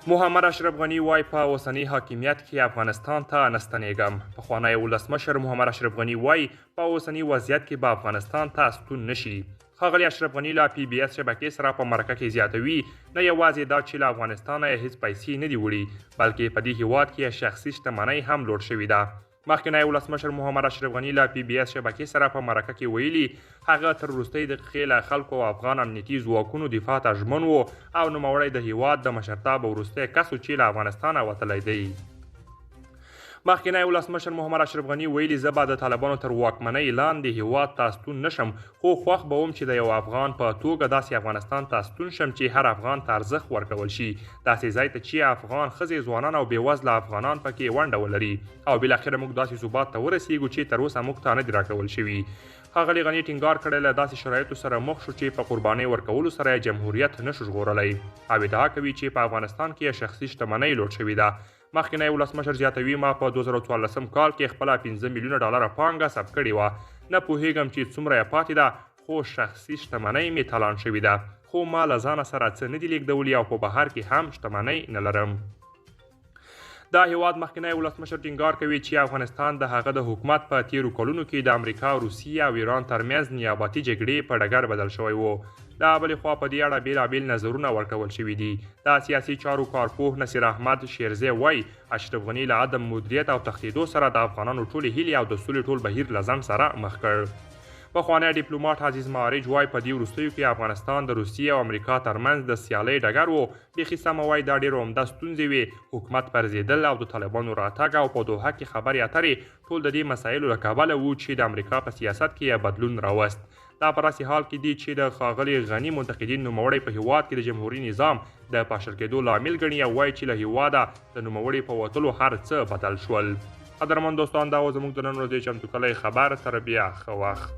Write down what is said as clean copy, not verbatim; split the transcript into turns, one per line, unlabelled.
محمد اشرف غني وایي په اوسني حاکمیت کې افغانستان ته نه ستنېږم. پخوانی ولسمشر محمد اشرف غني وایي په اوسني وضعیت کې به افغانستان ته ستون نشي. ښاغلي اشرف غني له PBS شبکې سره په مرکه کې زیاتوي نه یوازې دا چې له افغانستانه یې هیڅ پیسې نه دي وړي بلکې په دې هیواد کې یې شخصي شتمنۍ هم لوټ شوې ده. مخکینی ولسمشر محمد اشرف غني له PBS شبکې سره په مرکه کې ویلي هغه تر وروستۍ دقیقې له خلکو او افغان امنیتي ځواکونو دفاع ته ژمن و او نوموړی د هیواد د مشرتابه وروستی کس و چې له افغانستانه وتلی دی. مخکینی ولسمشر محمد اشرف غني ویلي زه به د طالبانو تر واکمنۍ لاندې هیواد ته ستون نشم خو خوښ به وم چې د یو افغان په توګه داسې افغانستان ته ستون شم چې هر افغان ته ارزښت ورکول شي داسې ځای ته چې افغان ښځې ځوانان او بېوزله افغانان پکې ونډه ولري او بالاخره موږ داسې ثبات ته ورسیږو چې تر اوسه موږ ته نه دي راکول شوي. ښاغلي غني ټینګار کړی له داسې شرایطو سره مخ شو چې په قربانۍ ورکولو سره یې جمهوریت نشو ژغورلی او ادعا کوي چې په افغانستان کې یې شخصي شتمنۍ لوټ شوې ده. مخکینی ولسمشر زیاتوي ما په 2014 کال کې خپله 15 میلیونه ډالره پانګه ثبت کړې وه. نه پوهیږم چې څومره یې پاتې ده خو شخصي شتمنۍ مې تالان شوې ده خو ما له ځانه سره څه نه دي لیږدولي او په بهر کې هم شتمنۍ نه لرم. دا هیواد مخکینی ولسمشر ټینګار کوي چې افغانستان د هغه د حکومت په تیرو کلونو کې د امریکا، روسیې او ایران ترمنځ نیابتي جګړې په ډګر بدل شوی و. د بلې خوا په دې اړه بېلابېل نظرونه ورکول شوي دي. د سیاسي چارو کارپوه نصیر احمد شیرزی وایي اشرف غني له عدم مدیریت او تښتېدو سره د افغانانو ټولې هیلې او د سولې ټول بهیر له ځنډ سره مخ کړ. پخوانی ډیپلوماټ عزیز معارج وایي په دې وروستیو کې افغانستان د روسیې او امریکا ترمنځ د سیالۍ ډګر و. بیخي سمه وایي دا ډېرې عمده ستونزې وې. حکومت پرځېدل او د طالبانو راتګ او په دوحه کې خبرې اترې ټول د دې مسایلو له کبله وو چې د امریکا په سیاست کې یې بدلون راوست. دا په داسې حال کې دي چې د ښاغلي غني منتقدین نوموړی په هیواد کې د جمهوري نظام د پاشل کېدو لامل ګڼي او وایي چې له هیواده د نوموړي په وتلو هر څه بدل شول. قدرمن دوستان دا و زموږ د نن ورځې چمتو کلی خبر. تر بیا ښه وخت.